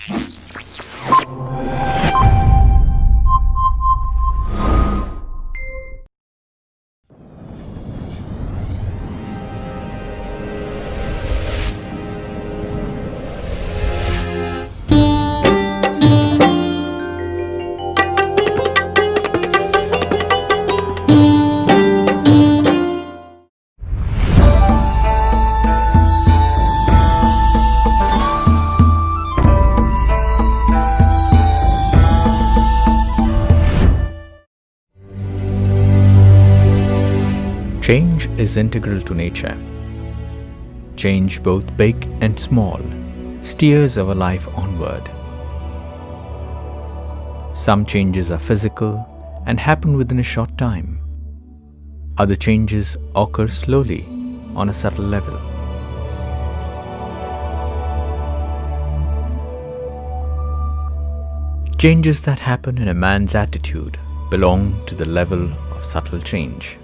Change is integral to nature. Change, both big and small, steers our life onward. Some changes are physical and happen within a short time. Other changes occur slowly on a subtle level. Changes that happen in a man's attitude belong to the level of subtle change.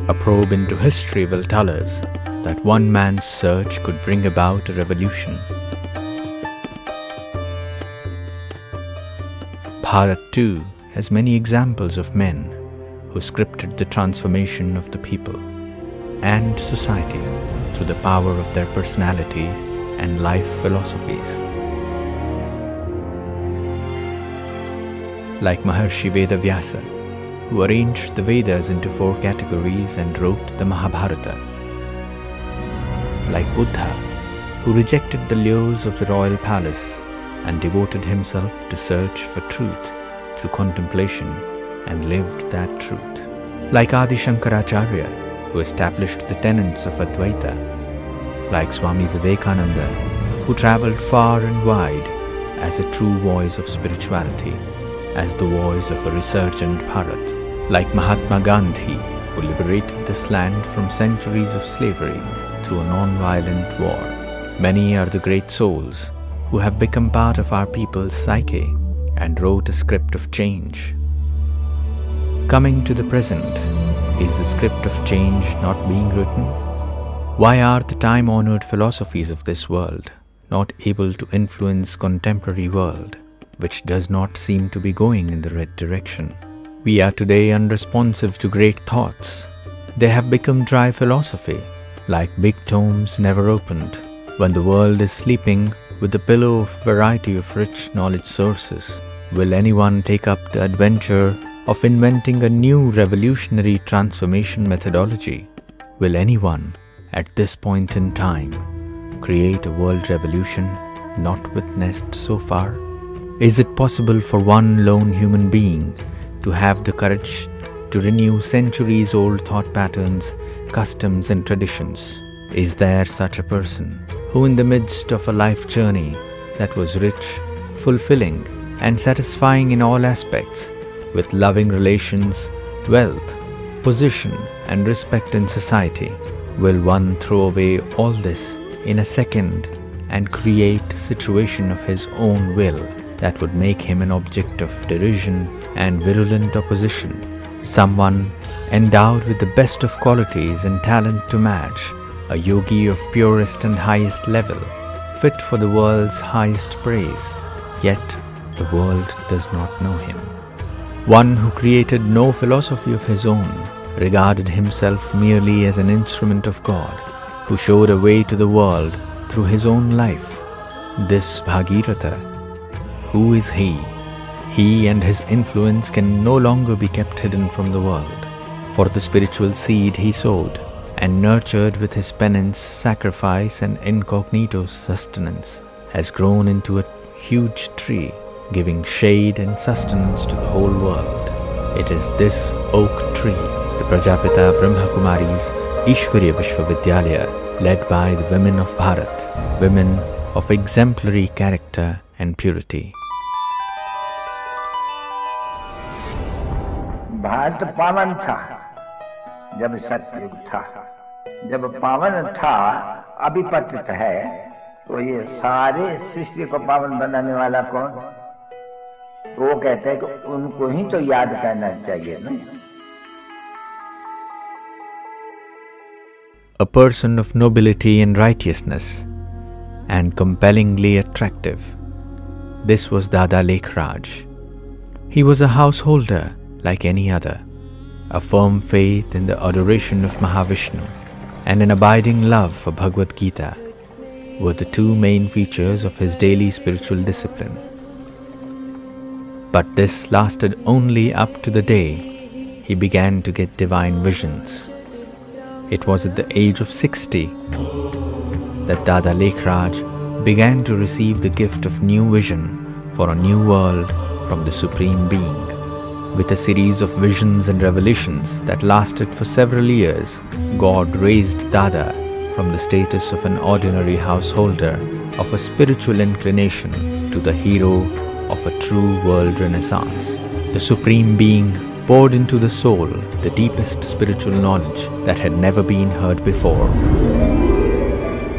A probe into history will tell us that one man's search could bring about a revolution. Bharat too has many examples of men who scripted the transformation of the people and society through the power of their personality and life philosophies. Like Maharshi Vedavyasa, who arranged the Vedas into 4 categories and wrote the Mahabharata. Like Buddha, who rejected the lures of the royal palace and devoted himself to search for truth through contemplation and lived that truth. Like Adi Shankaracharya, who established the tenets of Advaita. Like Swami Vivekananda, who travelled far and wide as a true voice of spirituality, as the voice of a resurgent Bharat. Like Mahatma Gandhi, who liberated this land from centuries of slavery through a non-violent war. Many are the great souls who have become part of our people's psyche and wrote a script of change. Coming to the present, is the script of change not being written? Why are the time-honored philosophies of this world not able to influence contemporary world, which does not seem to be going in the right direction? We are today unresponsive to great thoughts. They have become dry philosophy, like big tomes never opened. When the world is sleeping with the pillow of variety of rich knowledge sources, will anyone take up the adventure of inventing a new revolutionary transformation methodology? Will anyone, at this point in time, create a world revolution not witnessed so far? Is it possible for one lone human being to have the courage to renew centuries-old thought patterns, customs and traditions? Is there such a person who, in the midst of a life journey that was rich, fulfilling and satisfying in all aspects, with loving relations, wealth, position and respect in society, will one throw away all this in a second and create a situation of his own will that would make him an object of derision and virulent opposition? Someone endowed with the best of qualities and talent to match, a yogi of purest and highest level, fit for the world's highest praise, yet the world does not know him. One who created no philosophy of his own, regarded himself merely as an instrument of God, who showed a way to the world through his own life. This Bhagiratha, who is he? He and his influence can no longer be kept hidden from the world, for the spiritual seed he sowed and nurtured with his penance, sacrifice and incognito sustenance has grown into a huge tree, giving shade and sustenance to the whole world. It is this oak tree, the Prajapita Brahma Kumari's Ishwariya Vishwavidyalaya, led by the women of Bharat, women of exemplary character and purity. Bharat पावन था जब सतयुग था, जब पावन था अभिपतित है, तो ये सारे सृष्टि को पावन बनाने वाला कौन? वो कहते हैं कि उनको ही तो याद करना चाहिए ना। a person of nobility and righteousness, and compellingly attractive. This was Dada Lekhraj. He was a householder like any other. A firm faith in the adoration of Mahavishnu and an abiding love for Bhagavad Gita were the two main features of his daily spiritual discipline. But this lasted only up to the day he began to get divine visions. It was at the age of 60 that Dada Lekhraj began to receive the gift of new vision for a new world from the Supreme Being. With a series of visions and revelations that lasted for several years, God raised Dada from the status of an ordinary householder of a spiritual inclination to the hero of a true world renaissance. The Supreme Being poured into the soul the deepest spiritual knowledge that had never been heard before.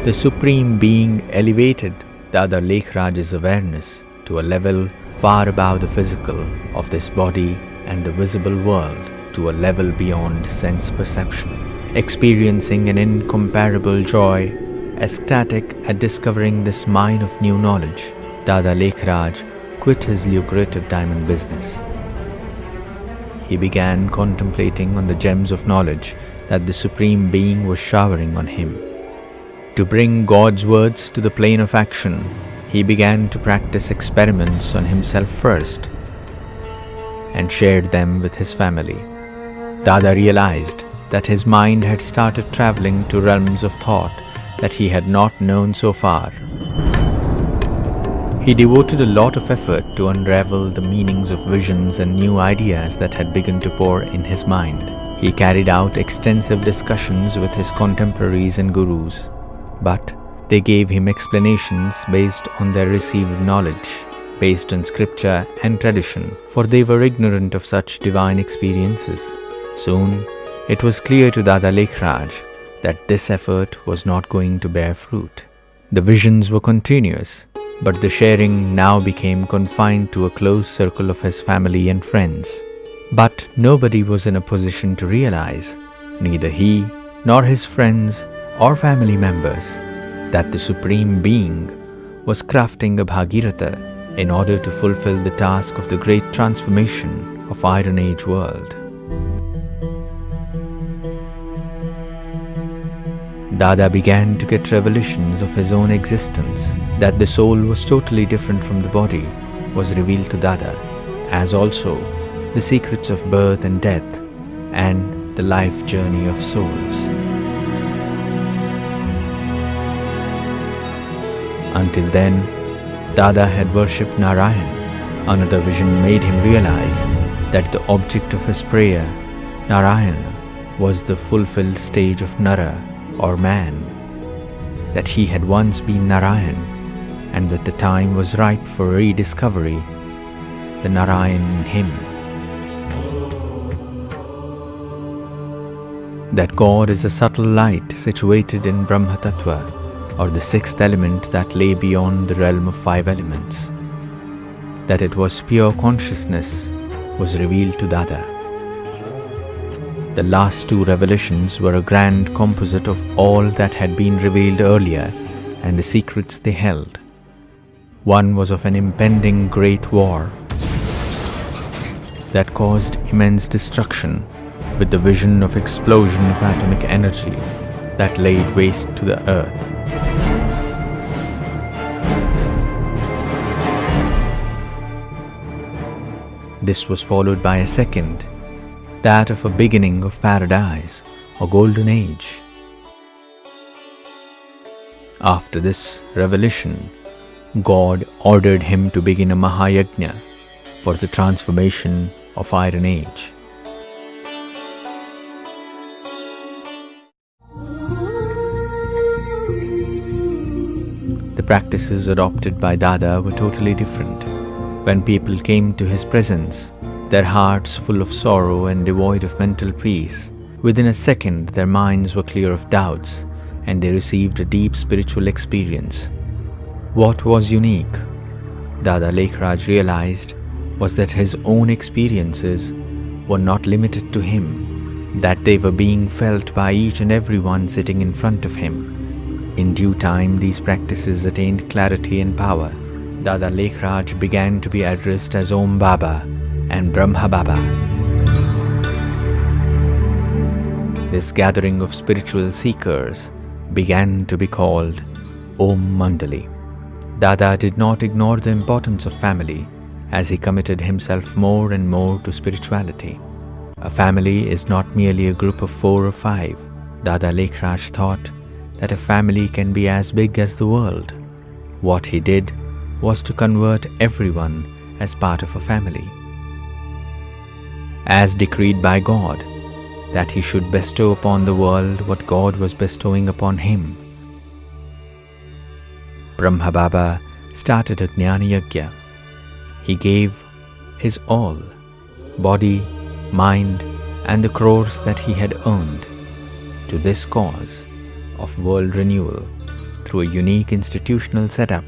The Supreme Being elevated Dada Lekhraj's awareness to a level far above the physical of this body and the visible world, to a level beyond sense perception. Experiencing an incomparable joy, ecstatic at discovering this mine of new knowledge, Dada Lekhraj quit his lucrative diamond business. He began contemplating on the gems of knowledge that the Supreme Being was showering on him. To bring God's words to the plane of action, he began to practice experiments on himself first and shared them with his family. Dada realized that his mind had started traveling to realms of thought that he had not known so far. He devoted a lot of effort to unravel the meanings of visions and new ideas that had begun to pour in his mind. He carried out extensive discussions with his contemporaries and gurus, but they gave him explanations based on their received knowledge, based on scripture and tradition, for they were ignorant of such divine experiences. Soon, it was clear to Dada Lekhraj that this effort was not going to bear fruit. The visions were continuous, but the sharing now became confined to a close circle of his family and friends. But nobody was in a position to realize, neither he nor his friends or family members, that the Supreme Being was crafting a Bhagiratha in order to fulfill the task of the great transformation of Iron Age world. Dada began to get revelations of his own existence, that the soul was totally different from the body was revealed to Dada, as also the secrets of birth and death and the life journey of souls. Until then, Dada had worshipped Narayan. Another vision made him realize that the object of his prayer, Narayana, was the fulfilled stage of Nara, or man, that he had once been Narayan, and that the time was ripe for rediscovery, the Narayan in him. That God is a subtle light situated in Brahma Tattva, or the sixth element that lay beyond the realm of five elements. That it was pure consciousness was revealed to Dada. The last two revelations were a grand composite of all that had been revealed earlier and the secrets they held. One was of an impending great war that caused immense destruction, with the vision of explosion of atomic energy that laid waste to the earth. This was followed by a second, that of a beginning of paradise or golden age. After this revelation, God ordered him to begin a Mahayajna for the transformation of Iron Age. The practices adopted by Dada were totally different. When people came to his presence, their hearts full of sorrow and devoid of mental peace, within a second their minds were clear of doubts and they received a deep spiritual experience. What was unique, Dada Lekhraj realized, was that his own experiences were not limited to him, that they were being felt by each and every one sitting in front of him. In due time, these practices attained clarity and power. Dada Lekhraj began to be addressed as Om Baba and Brahma Baba. This gathering of spiritual seekers began to be called Om Mandali. Dada did not ignore the importance of family as he committed himself more and more to spirituality. A family is not merely a group of 4 or 5. Dada Lekhraj thought that a family can be as big as the world. What he did was to convert everyone as part of a family. As decreed by God, that he should bestow upon the world what God was bestowing upon him. Brahma Baba started a Jnana Yajna. He gave his all, body, mind, and the crores that he had earned to this cause of world renewal through a unique institutional setup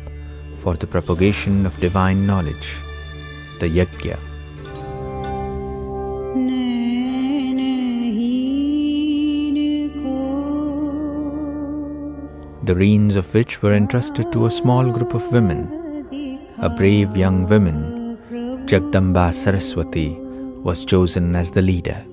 for the propagation of divine knowledge, the Yajna. The reins of which were entrusted to a small group of women. A brave young woman, Jagdamba Saraswati, was chosen as the leader.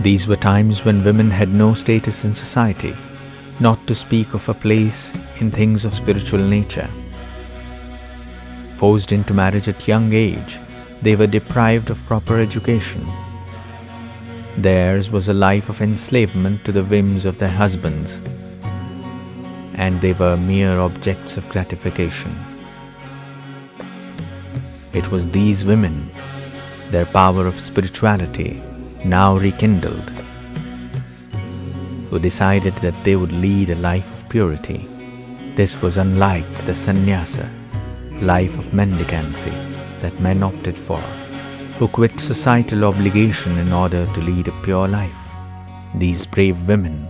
These were times when women had no status in society, not to speak of a place in things of spiritual nature. Forced into marriage at young age, they were deprived of proper education. Theirs was a life of enslavement to the whims of their husbands, and they were mere objects of gratification. It was these women, their power of spirituality now rekindled, who decided that they would lead a life of purity. This was unlike the sannyasa, life of mendicancy, that men opted for, who quit societal obligation in order to lead a pure life. These brave women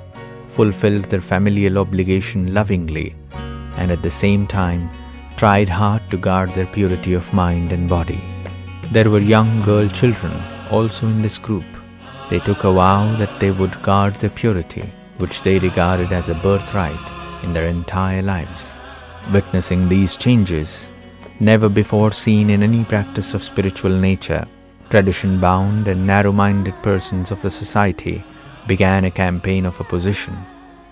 fulfilled their familial obligation lovingly and at the same time tried hard to guard their purity of mind and body. There were young girl children also in this group. They took a vow that they would guard their purity, which they regarded as a birthright in their entire lives. Witnessing these changes, never before seen in any practice of spiritual nature, tradition-bound and narrow-minded persons of the society began a campaign of opposition.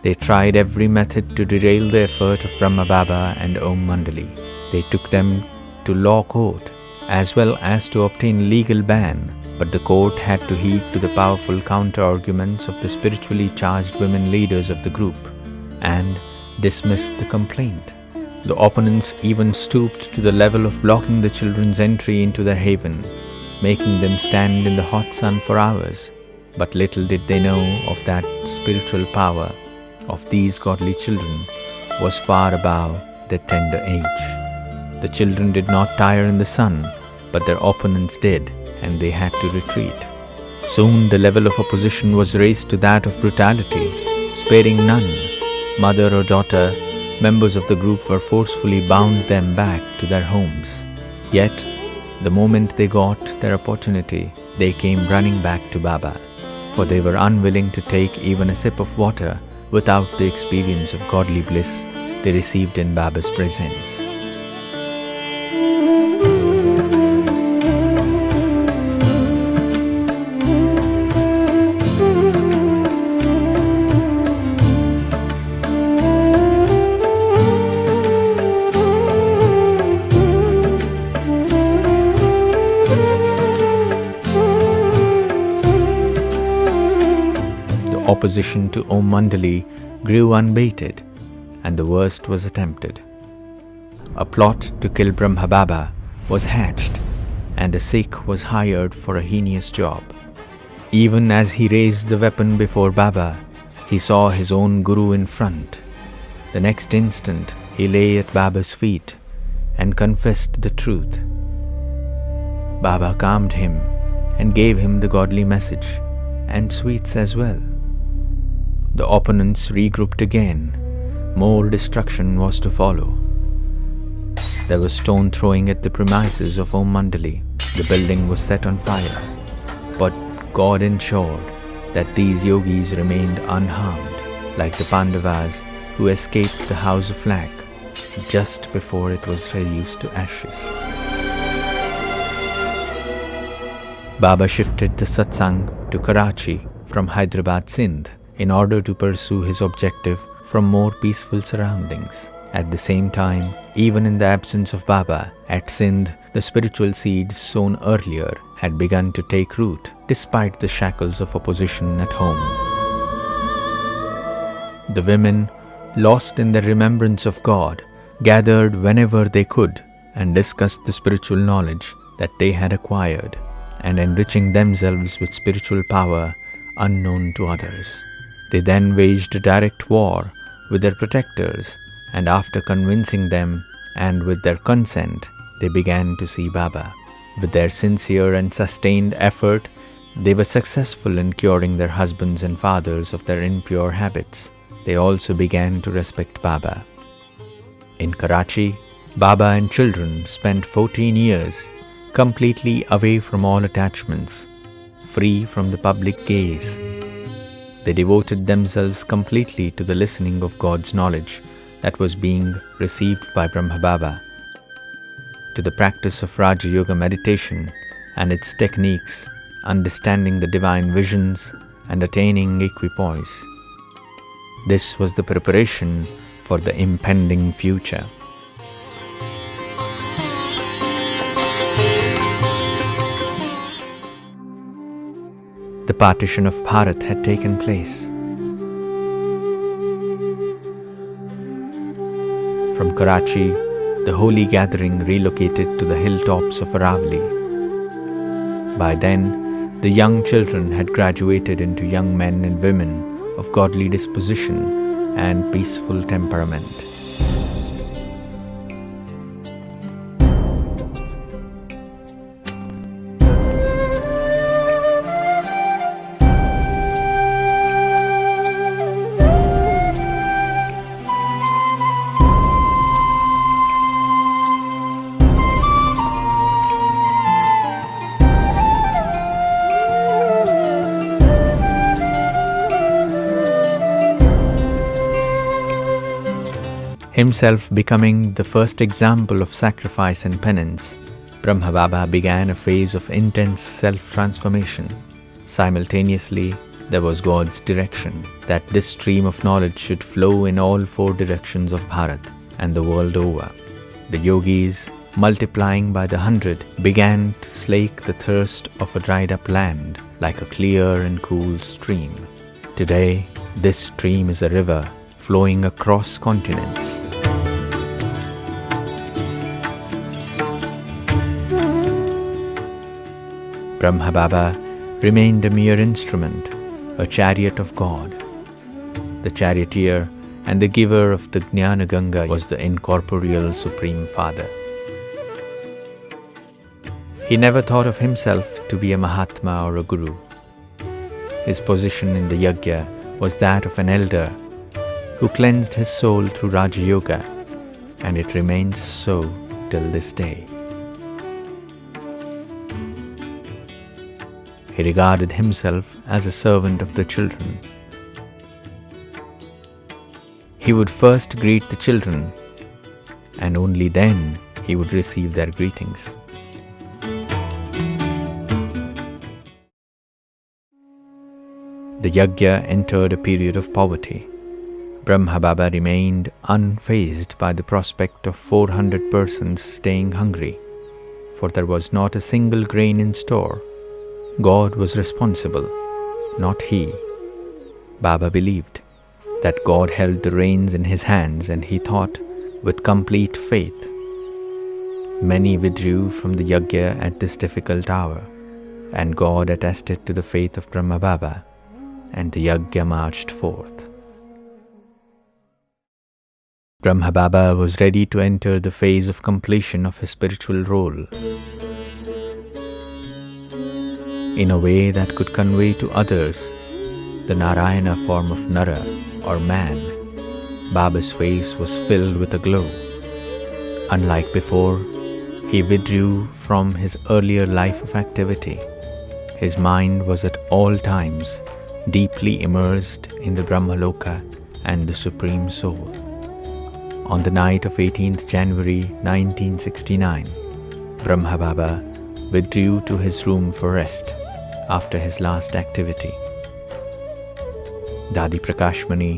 They tried every method to derail the effort of Brahma Baba and Om Mandali. They took them to law court as well as to obtain legal ban, but the court had to heed to the powerful counter-arguments of the spiritually charged women leaders of the group and dismissed the complaint. The opponents even stooped to the level of blocking the children's entry into their haven, making them stand in the hot sun for hours. But little did they know of that spiritual power of these godly children was far above their tender age. The children did not tire in the sun, but their opponents did, and they had to retreat. Soon the level of opposition was raised to that of brutality, sparing none. Mother or daughter, members of the group were forcefully bound them back to their homes. Yet, the moment they got their opportunity, they came running back to Baba, for they were unwilling to take even a sip of water without the experience of godly bliss they received in Baba's presence. Opposition to Om Mandali grew unbated, and the worst was attempted. A plot to kill Brahma Baba was hatched, and a Sikh was hired for a heinous job. Even as he raised the weapon before Baba, he saw his own Guru in front. The next instant, he lay at Baba's feet and confessed the truth. Baba calmed him and gave him the godly message and sweets as well. The opponents regrouped again. More destruction was to follow. There was stone throwing at the premises of Om Mandali. The building was set on fire. But God ensured that these yogis remained unharmed, like the Pandavas who escaped the house of lac just before it was reduced to ashes. Baba shifted the satsang to Karachi from Hyderabad, Sindh, in order to pursue his objective from more peaceful surroundings. At the same time, even in the absence of Baba, at Sindh, the spiritual seeds sown earlier had begun to take root, despite the shackles of opposition at home. The women, lost in their remembrance of God, gathered whenever they could and discussed the spiritual knowledge that they had acquired, and enriching themselves with spiritual power unknown to others. They then waged a direct war with their protectors, and after convincing them and with their consent, they began to see Baba. With their sincere and sustained effort, they were successful in curing their husbands and fathers of their impure habits. They also began to respect Baba. In Karachi, Baba and children spent 14 years completely away from all attachments, free from the public gaze. They devoted themselves completely to the listening of God's knowledge that was being received by Brahma Baba, to the practice of Raja Yoga meditation and its techniques, understanding the divine visions and attaining equipoise. This was the preparation for the impending future. The partition of Bharat had taken place. From Karachi, the holy gathering relocated to the hilltops of Aravali. By then, the young children had graduated into young men and women of godly disposition and peaceful temperament. Himself becoming the first example of sacrifice and penance, Brahma Baba began a phase of intense self-transformation. Simultaneously, there was God's direction that this stream of knowledge should flow in all four directions of Bharat and the world over. The yogis, multiplying by the 100, began to slake the thirst of a dried-up land like a clear and cool stream. Today, this stream is a river flowing across continents. Brahma Baba remained a mere instrument, a chariot of God. The charioteer and the giver of the Jnana Ganga was the incorporeal Supreme Father. He never thought of himself to be a Mahatma or a Guru. His position in the Yajna was that of an elder who cleansed his soul through Raja Yoga, and it remains so till this day. He regarded himself as a servant of the children. He would first greet the children, and only then he would receive their greetings. The Yajna entered a period of poverty. Brahma Baba remained unfazed by the prospect of 400 persons staying hungry, for there was not a single grain in store. God was responsible, not he. Baba believed that God held the reins in his hands, and he thought with complete faith. Many withdrew from the yajna at this difficult hour, and God attested to the faith of Brahma Baba, and the yajna marched forth. Brahma Baba was ready to enter the phase of completion of his spiritual role in a way that could convey to others the Narayana form of Nara or man. Baba's face was filled with a glow. Unlike before, he withdrew from his earlier life of activity. His mind was at all times deeply immersed in the Brahmaloka and the Supreme Soul. On the night of 18th January 1969, Brahma Baba withdrew to his room for rest after his last activity. Dadi Prakashmani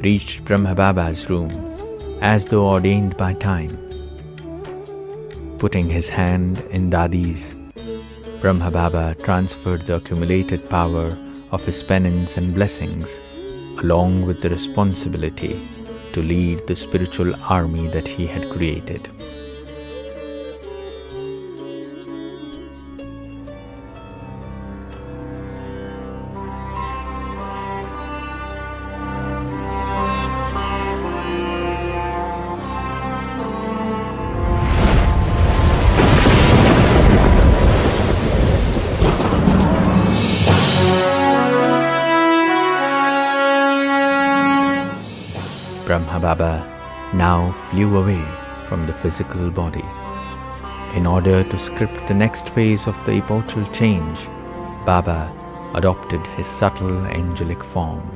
reached Brahma Baba's room as though ordained by time. Putting his hand in Dadi's, Brahma Baba transferred the accumulated power of his penance and blessings, along with the responsibility to lead the spiritual army that he had created. Brahma Baba now flew away from the physical body. In order to script the next phase of the epochal change, Baba adopted his subtle angelic form.